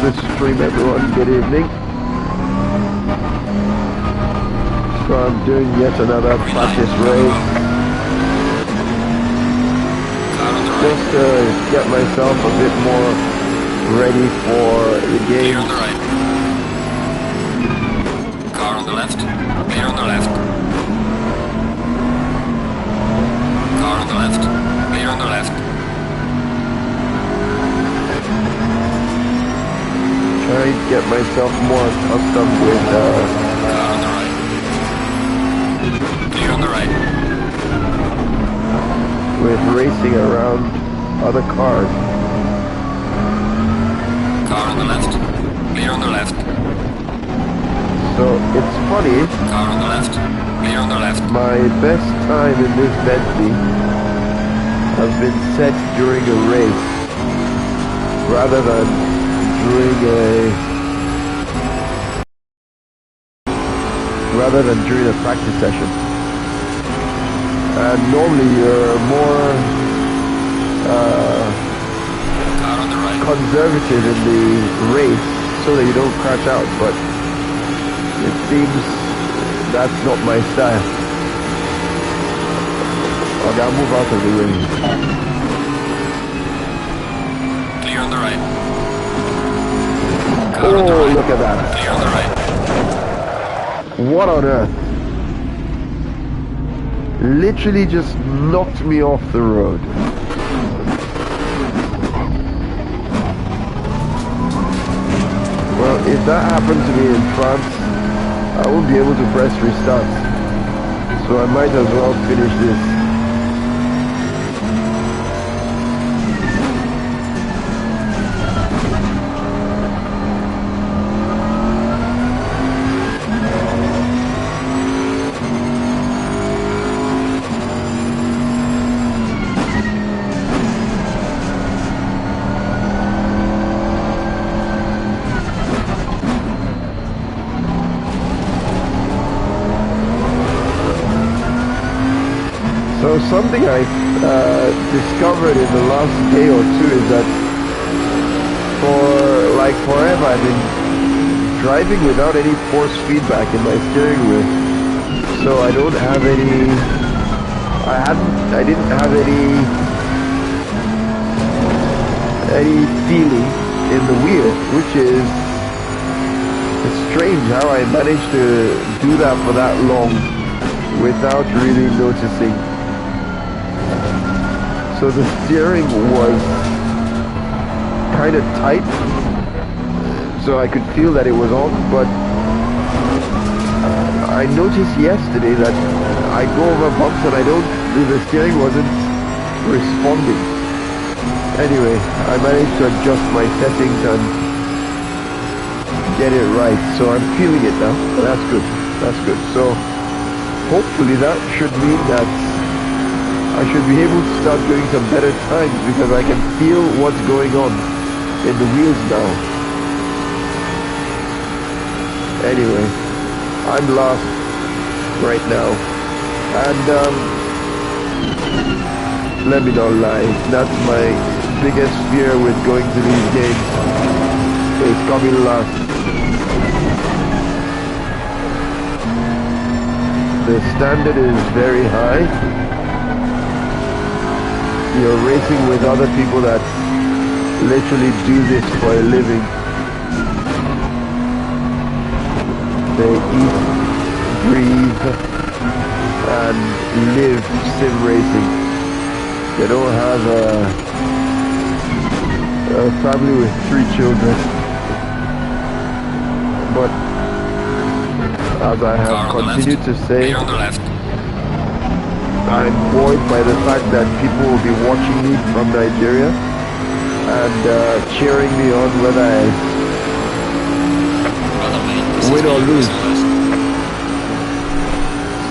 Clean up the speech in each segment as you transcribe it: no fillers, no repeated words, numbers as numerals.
the stream, everyone. Good evening. So I'm doing yet another practice race. Just to get myself a bit more ready for the game. Clear on the right. Car on the left. Clear on the left. Car on the left. Clear on the left. Try to get myself more accustomed with Car on the right. Clear on the right. with racing around other cars. Car on the left. Clear on the left. So it's funny, Car on the left. Clear on the left. my best time in this Bentley has been set during a race rather than during a practice session. And normally you're more Car on the right. conservative in the race so that you don't crash out, but it seems that's not my style. Okay, I'll move out of the way. Clear on the right. Car Oh, on the right. look at that. Clear on the right. What on earth? Literally just knocked me off the road. Well, if that happened to me in France, I won't be able to press restart. So I might as well finish this. So something I discovered in the last day or two is that for like forever I've been driving without any force feedback in my steering wheel. So I don't have any, I didn't have any feeling in the wheel, which is, it's strange how I managed to do that for that long without really noticing. So the steering was kind of tight, so I could feel that it was on, but I noticed yesterday that I go over bumps and the steering wasn't responding. Anyway, I managed to adjust my settings and get it right, so I'm feeling it now. That's good, that's good. So hopefully that should mean that I should be able to start doing some better times because I can feel what's going on in the wheels now. Anyway, I'm lost right now. And let me not lie, that's my biggest fear with going to these games. It's coming last. The standard is very high. You're racing with other people that literally do this for a living. They eat, breathe, and live sim racing. They don't have a family with 3 children. But as I have continued to say, I'm buoyed by the fact that people will be watching me from Nigeria and cheering me on whether I win or lose.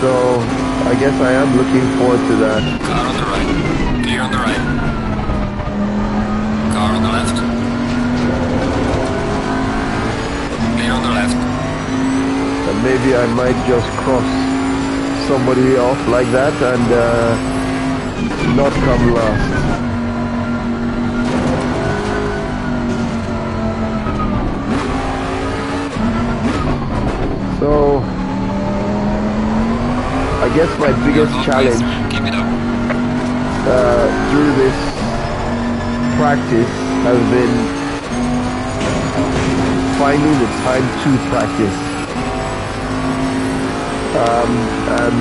So I guess I am looking forward to that. Car on the right. Clear on the right. Car on the left. Clear on the left. And maybe I might just cross somebody off like that and not come last. So I guess my biggest challenge Keep it up. through this practice has been finding the time to practice. And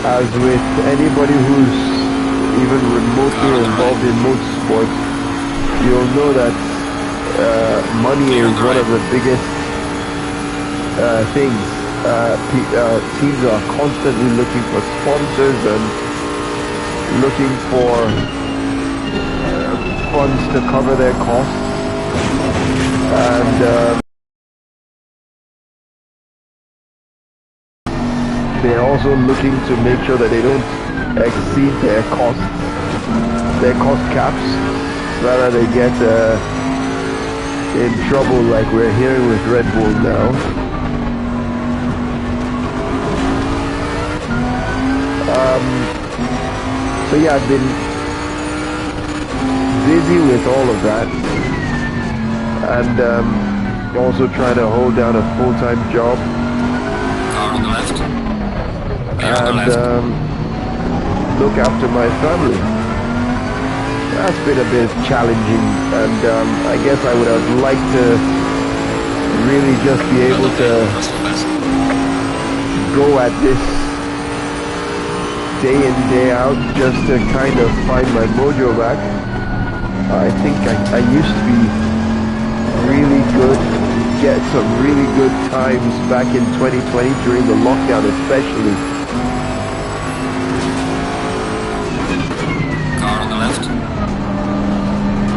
as with anybody who's even remotely involved in motorsports, you'll know that money is one of the biggest things. Teams are constantly looking for sponsors and looking for funds to cover their costs, and they're also looking to make sure that they don't exceed their cost caps, so that they get in trouble like we're hearing with Red Bull now. So yeah, I've been busy with all of that, and also trying to hold down a full-time job. Car on the left. Clear on the And left. look after my family. That's been a bit challenging, and I guess I would have liked to really just be able to go at this day in, day out, just to kind of find my mojo back. I think I used to be really good, get some really good times back in 2020 during the lockdown especially. Car on the left.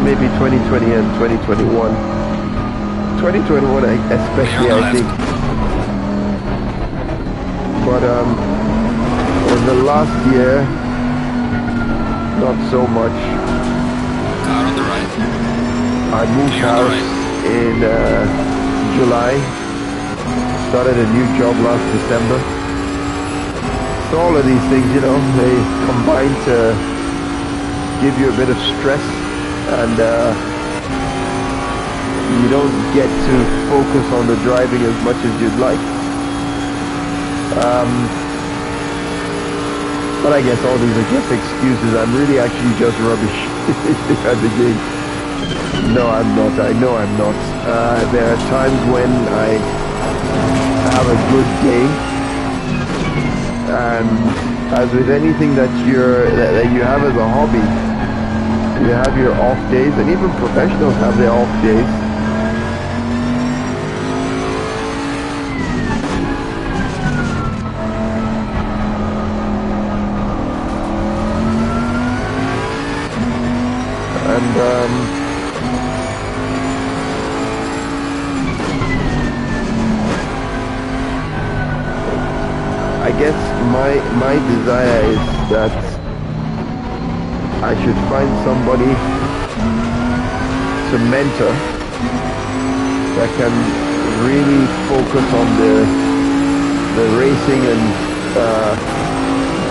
Maybe 2020 and 2021. 2021 especially, I think. But in the last year, not so much. Car on the right. I moved Clear on the house right. in July. Started a new job last December. So all of these things, you know, they combine to give you a bit of stress, and you don't get to focus on the driving as much as you'd like. But I guess all these are just excuses. I'm really actually just rubbish at the game. No, I'm not. I know I'm not. There are times when I have a good day, and as with anything that you have as a hobby, you have your off days, and even professionals have their off days. And I guess my desire is that I should find somebody to mentor that can really focus on the racing and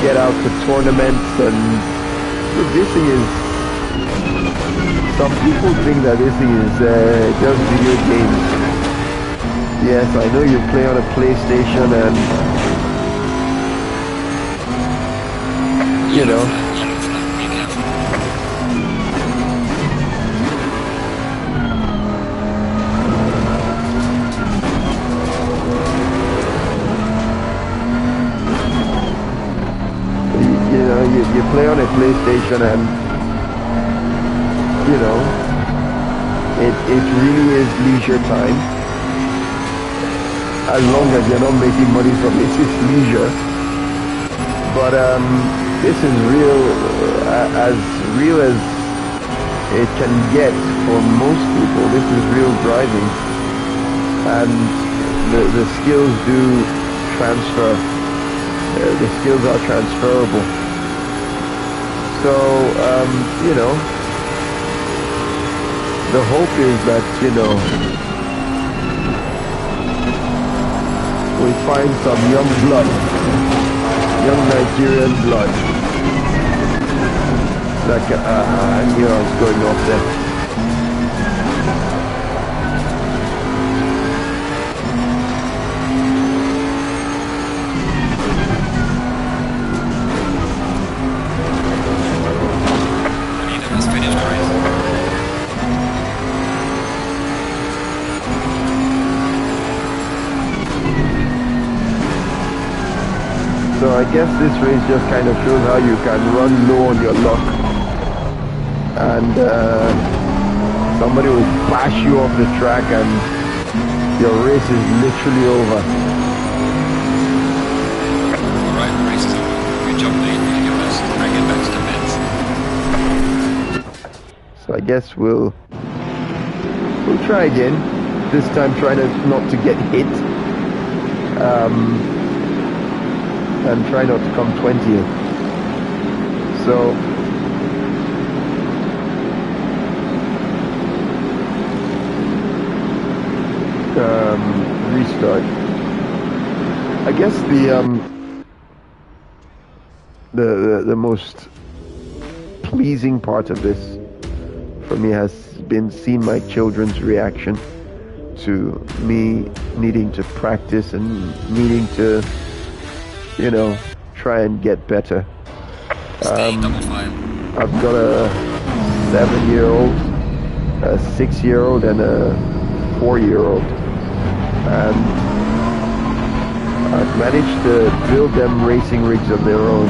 get out to tournaments. And this thing is, some people think that this thing is just video games. Yes, I know you play on a PlayStation and, you know, Yellow flag. Be careful. you know, you play on a PlayStation, and you know, it really is leisure time. As long as you're not making money from it, it's leisure. But this is real, as real as it can get for most people. This is real driving, and the skills do transfer. The skills are transferable. So you know, the hope is that, you know, we find some young blood, young Nigerian blood. Like, I knew I was going off there. guess this race just kind of shows how you can run low on your luck, and somebody will bash you off the track and your race is literally over. Alright, race is over. Good job, mate. You did your best. Bring it back to the pits. So I guess we'll try again. This time try not to get hit. And try not to come 20th. So restart. I guess the most pleasing part of this for me has been seeing my children's reaction to me needing to practice and needing to, you know, try and get better. Double file. I've got a 7-year-old, a 6-year-old, and a 4-year-old, and I've managed to build them racing rigs of their own.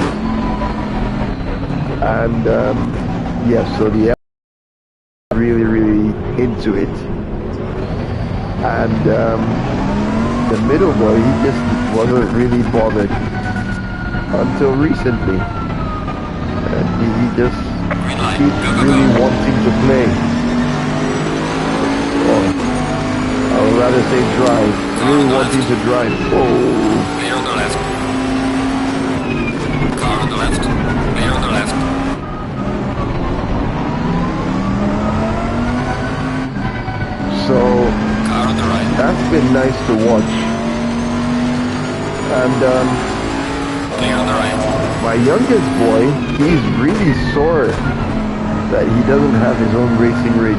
And yes, so the really into it, and the middle boy, he just wasn't really bothered until recently, and he just keeps really wanting to play, or I would rather say drive, really wanting to drive. Oh, Clear on the left. Car on the left. Clear on the left. so Car on the right. that's been nice to watch. And Clear on the right. my youngest boy, he's really sore that he doesn't have his own racing rig,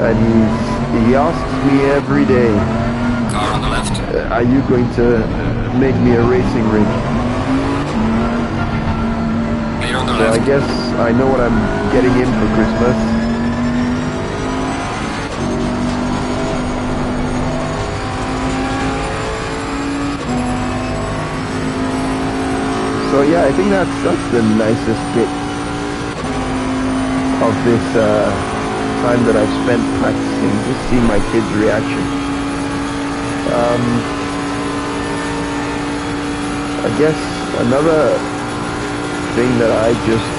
and he asks me every day, Car on the left. are you going to make me a racing rig? Clear on the So I left. guess I know what I'm getting in for Christmas. So yeah, I think that's the nicest bit of this time that I've spent practicing, just seeing my kids' reaction. I guess another thing that I just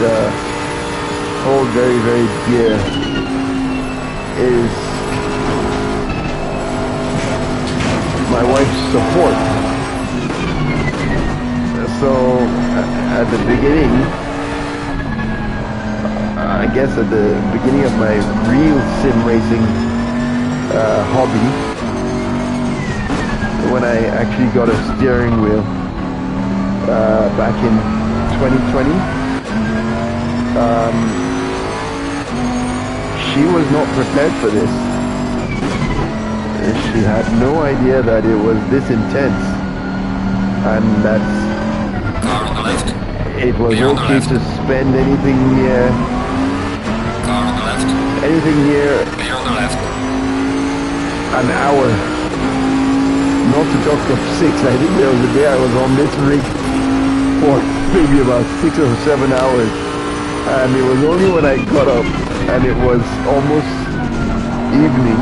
hold very dear is my wife's support. So at the beginning, I guess at the beginning of my real sim racing hobby, when I actually got a steering wheel back in 2020, she was not prepared for this. She had no idea that it was this intense, and that's Car on the left. it was Clear on the okay left. to spend anything near Car on the left. Clear on the left. an hour, not to talk of 6. I think there was a day I was on this rig for maybe about 6 or 7 hours, and it was only when I got up and it was almost evening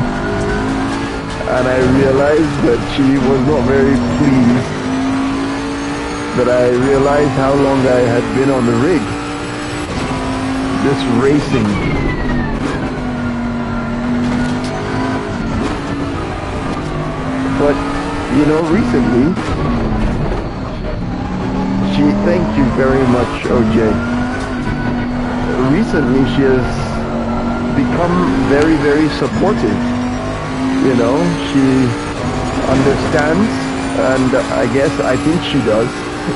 and I realized that she was not very pleased, that I realized how long I had been on the rig, just racing. But, you know, recently, thank you very much, OJ. Recently, she has become very, very supportive. You know, she understands, and I think she does,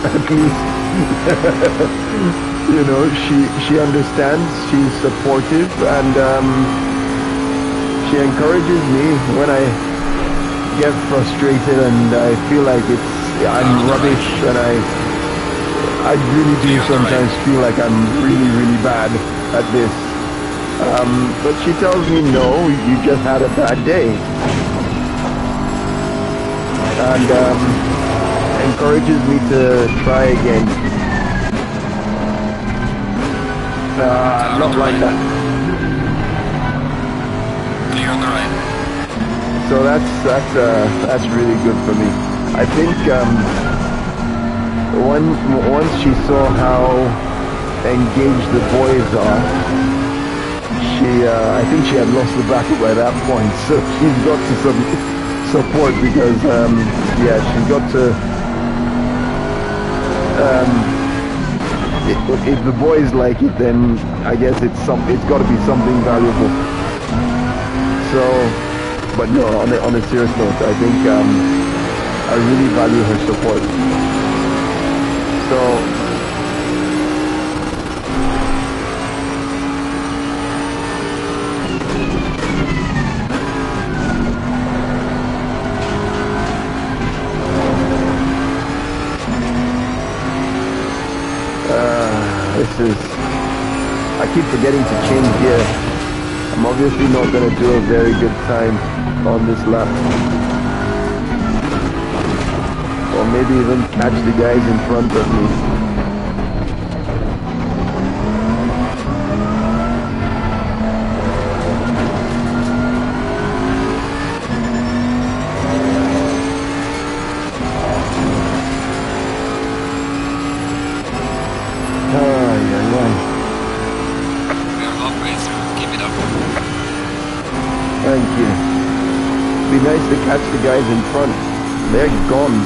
at least. You know, she understands, she's supportive, and she encourages me when I get frustrated and I feel like I'm rubbish, and I really do sometimes feel like I'm really, really bad at this. But she tells me, no, you just had a bad day. And encourages me to try again. Not like that. Clear on the right. So that's really good for me. I think once she saw how engaged the boys are, I think she had lost the battle by that point. So she's got to some support because yeah, she's got to. If the boys like it, then I guess it's got to be something valuable. So, but no, on a serious note, I think I really value her support. So. I keep forgetting to change gear. I'm obviously not going to do a very good time on this lap. Or maybe even catch the guys in front of me. Thank you. Be nice to catch the guys in front. They're gone.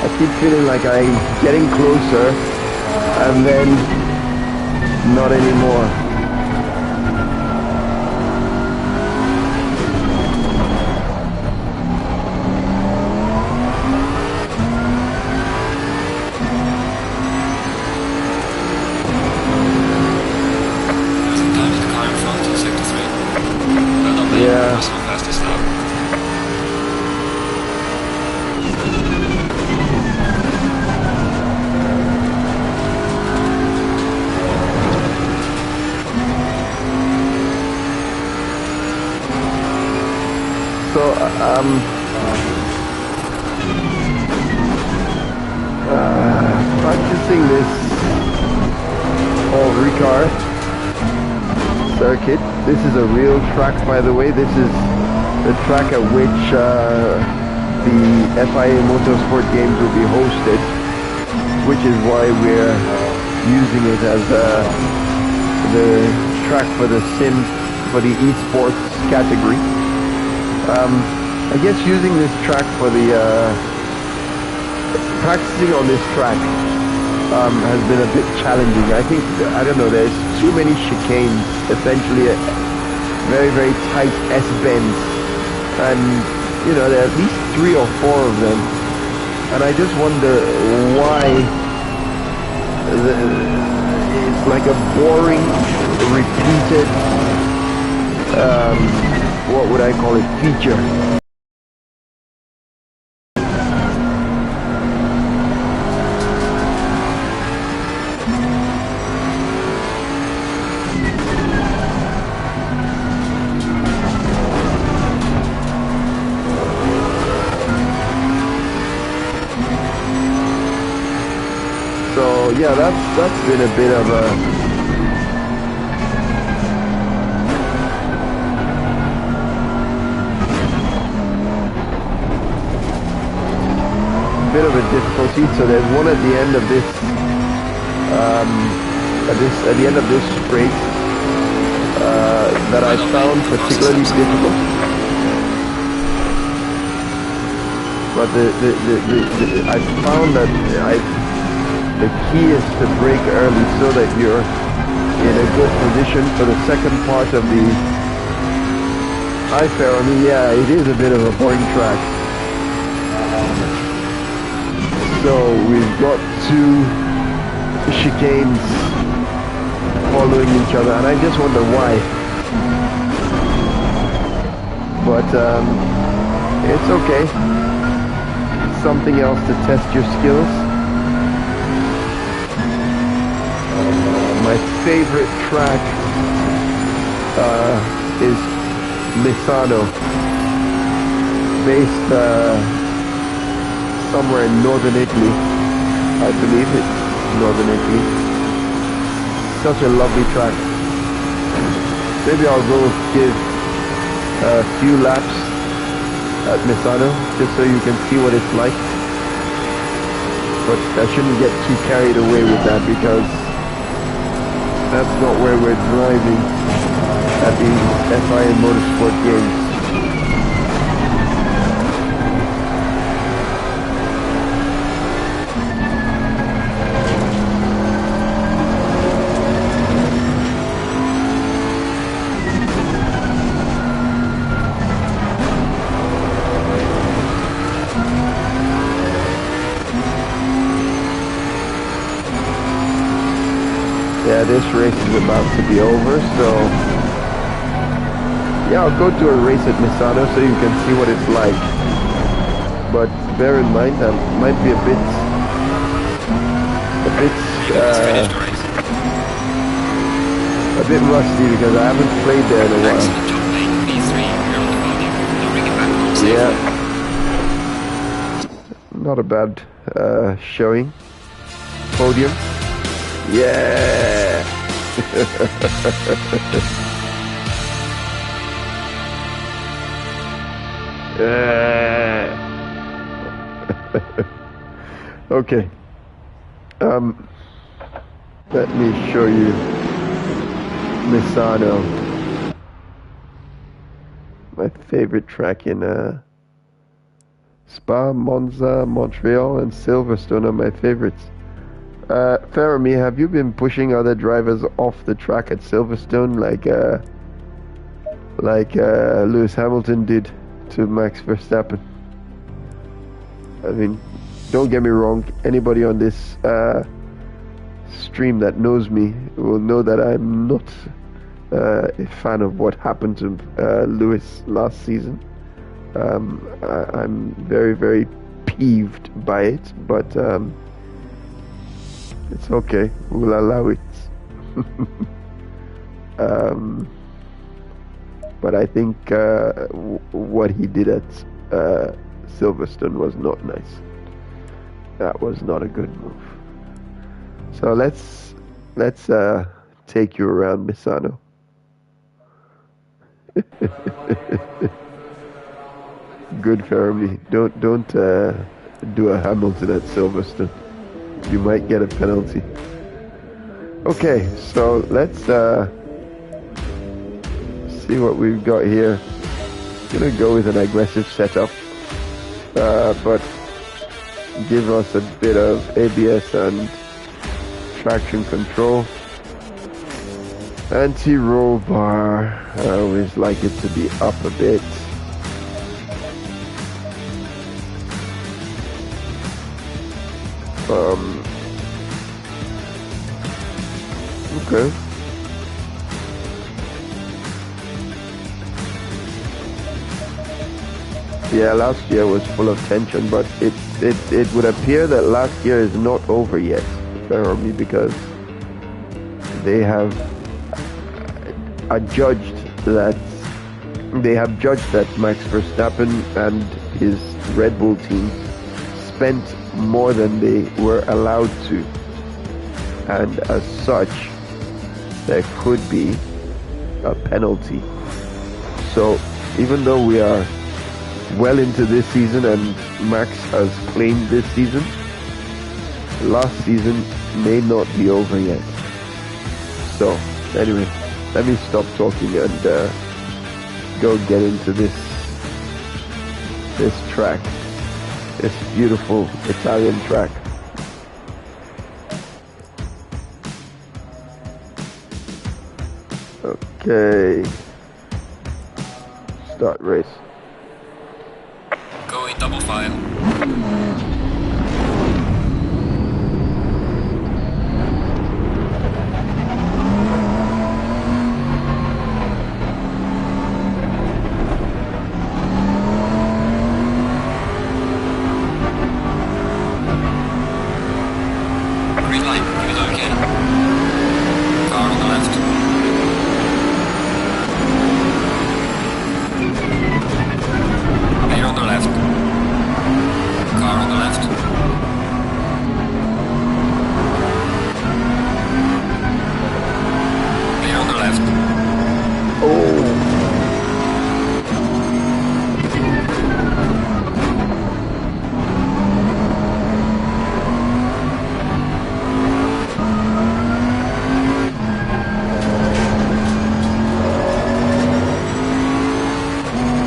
I keep feeling like I'm getting closer and then not anymore. Sometimes the car in front in sector 3. Well done, mate. Yeah. That's how fast this now. So, practicing this whole Ricard circuit. This is a real track, by the way. This is the track at which the FIA Motorsport games will be hosted, which is why we're using it as the track for the esports category. I guess using this track for the practicing on this track has been a bit challenging. I think, I don't know, there's too many chicanes, essentially a very, very tight S-bends, and you know, there are at least 3 or 4 of them, and I just wonder why it's like a boring, repeated, what would I call it, feature. So yeah, that's been a bit of a difficulty. So there's one at the end of this at the end of this straight that I found particularly difficult. But I found that the key is to brake early so that you're in a good position for the second part of the I-Ferrami. Yeah, it is a bit of a boring track. So we've got two chicanes following each other, and I just wonder why. But it's okay. Something else to test your skills. My favorite track is Misano, based somewhere in northern Italy. I believe it's northern Italy. Such a lovely track. Maybe I'll go give a few laps at Misano just so you can see what it's like. But I shouldn't get too carried away with that because that's not where we're driving at the FIA Motorsport games. Yeah, this race is about to be over, so yeah, I'll go to a race at Misano so you can see what it's like. But bear in mind, I might be a bit rusty because I haven't played there in a while. Yeah, not a bad showing. Podium. Yeah. Okay. Let me show you Misano. My favorite track in Spa, Monza, Montreal, and Silverstone are my favorites. Ferrami, have you been pushing other drivers off the track at Silverstone like Lewis Hamilton did to Max Verstappen? I mean, don't get me wrong, anybody on this stream that knows me will know that I'm not a fan of what happened to Lewis last season. I'm very, very peeved by it, but it's okay, we'll allow it. But I think what he did at Silverstone was not nice. That was not a good move. So let's take you around Misano. Good Ferrami. Don't do a Hamilton at Silverstone. You might get a penalty. Okay, so let's see what we've got here. I'm gonna go with an aggressive setup, but give us a bit of ABS and traction control. Anti-roll bar, I always like it to be up a bit. Okay. Yeah, last year was full of tension, but it would appear that last year is not over yet, Ferrari, because they have judged that Max Verstappen and his Red Bull team spent more than they were allowed to, and as such there could be a penalty. So even though we are well into this season and Max has claimed this season, last season may not be over yet. So anyway, let me stop talking and go get into this track, this beautiful Italian track. Okay. Start race. Go in double file. Green light, give it okay. Car on the left. Clear on the left. Car on the left. Clear on the left. Oh.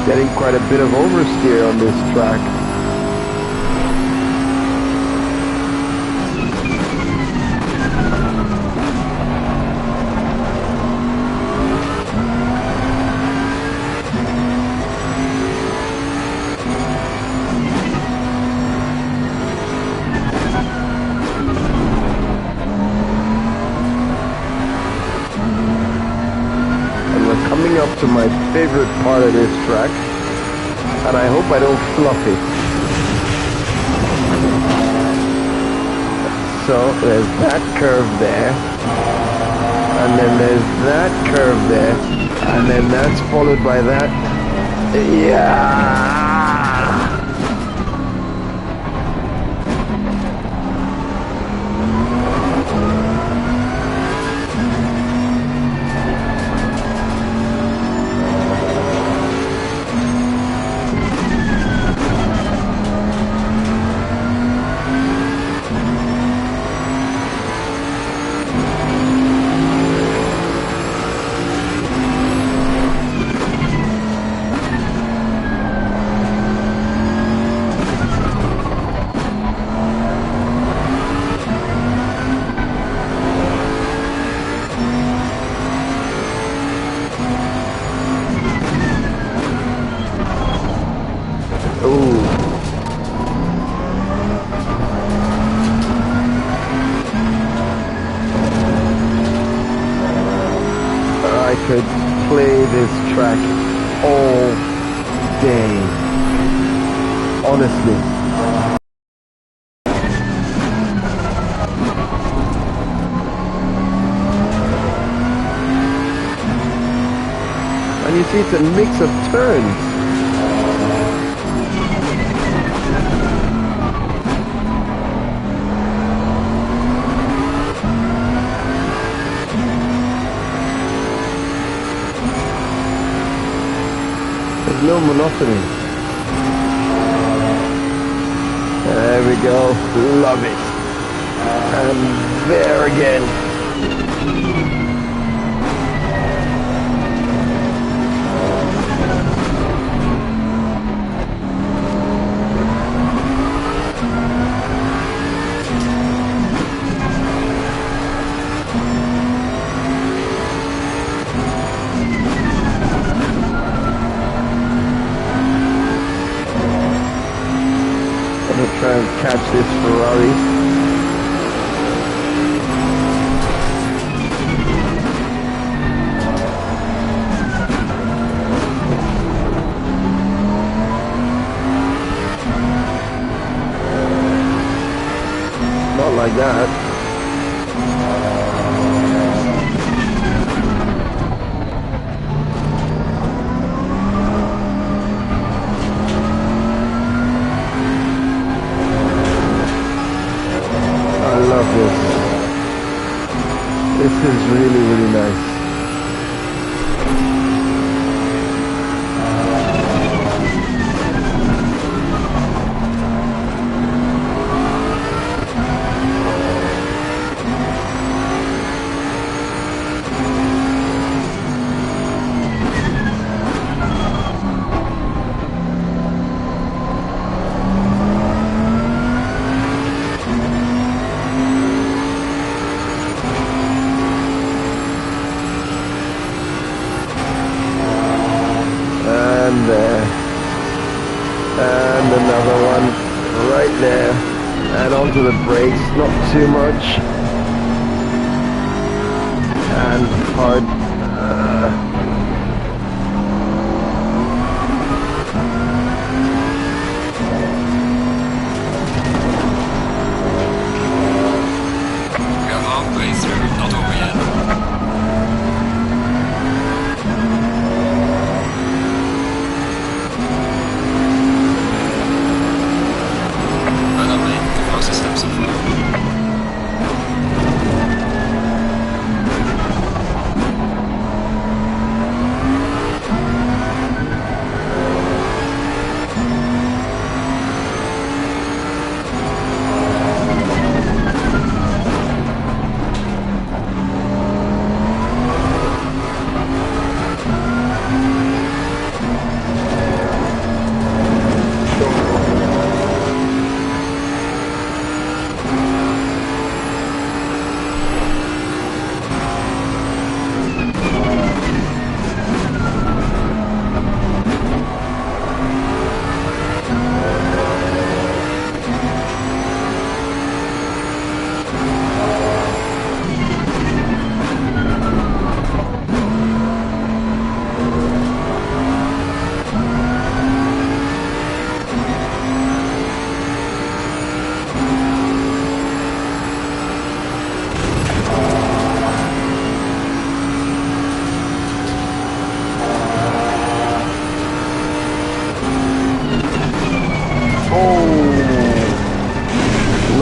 Getting quite a bit of oversteer on this track. And we're coming up to my favorite part of this track. And I hope I don't fluff it. So there's that curve there, and then there's that curve there, and then that's followed by that. Yeah. I could play this track all day, honestly. And you see it's a mix of turns. No monotony. There we go. Love it. And there again. Try and catch this Ferrari. Not like that. This is really, really nice. there. And another one right there. And onto the brakes, not too much. And hard. We're halfway through, not over yet. Well done, mate. The fastest lap so far.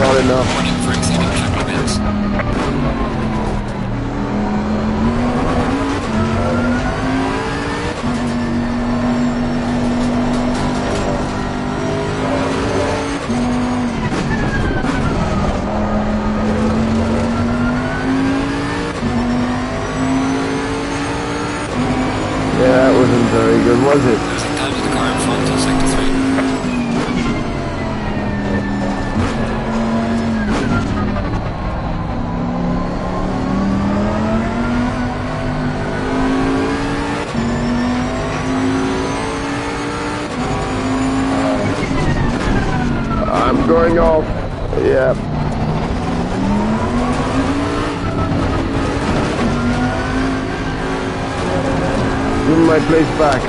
Not enough. Warning for exceeding track limits. Yeah, that wasn't very good, was it? Losing time to the car in front on sector 3. I'm going off. Yeah. Give me my place back.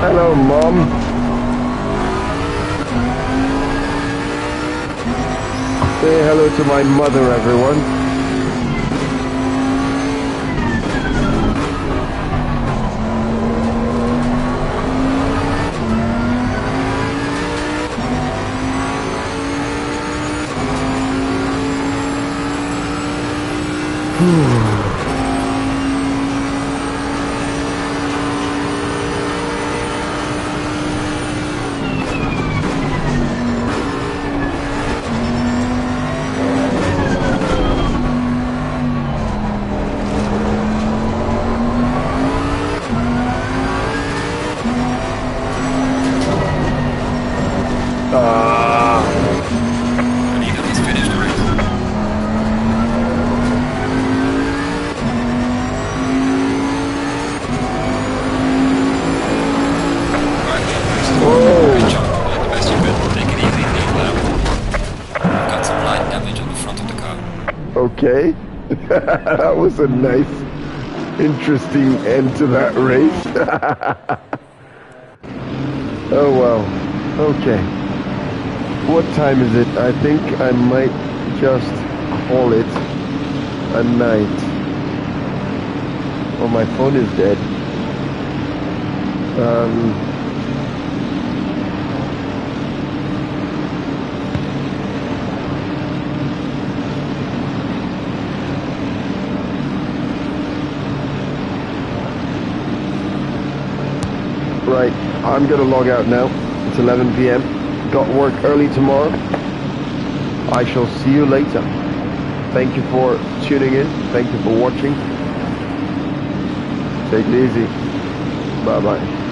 Hello, Mom. Say hello to my mother, everyone. And Ethan has finished the race. Right, good job. Doing the best you could. Take it easy, lead lap. You've got some light damage on the front of the car. Okay. That was a nice, interesting end to that race. Oh well. Okay. What time is it? I think I might just call it a night. Oh, my phone is dead. Right, I'm gonna log out now. It's 11 p.m. Got work early tomorrow. I shall see you later. Thank you for tuning in. Thank you for watching. Take it easy. Bye-bye.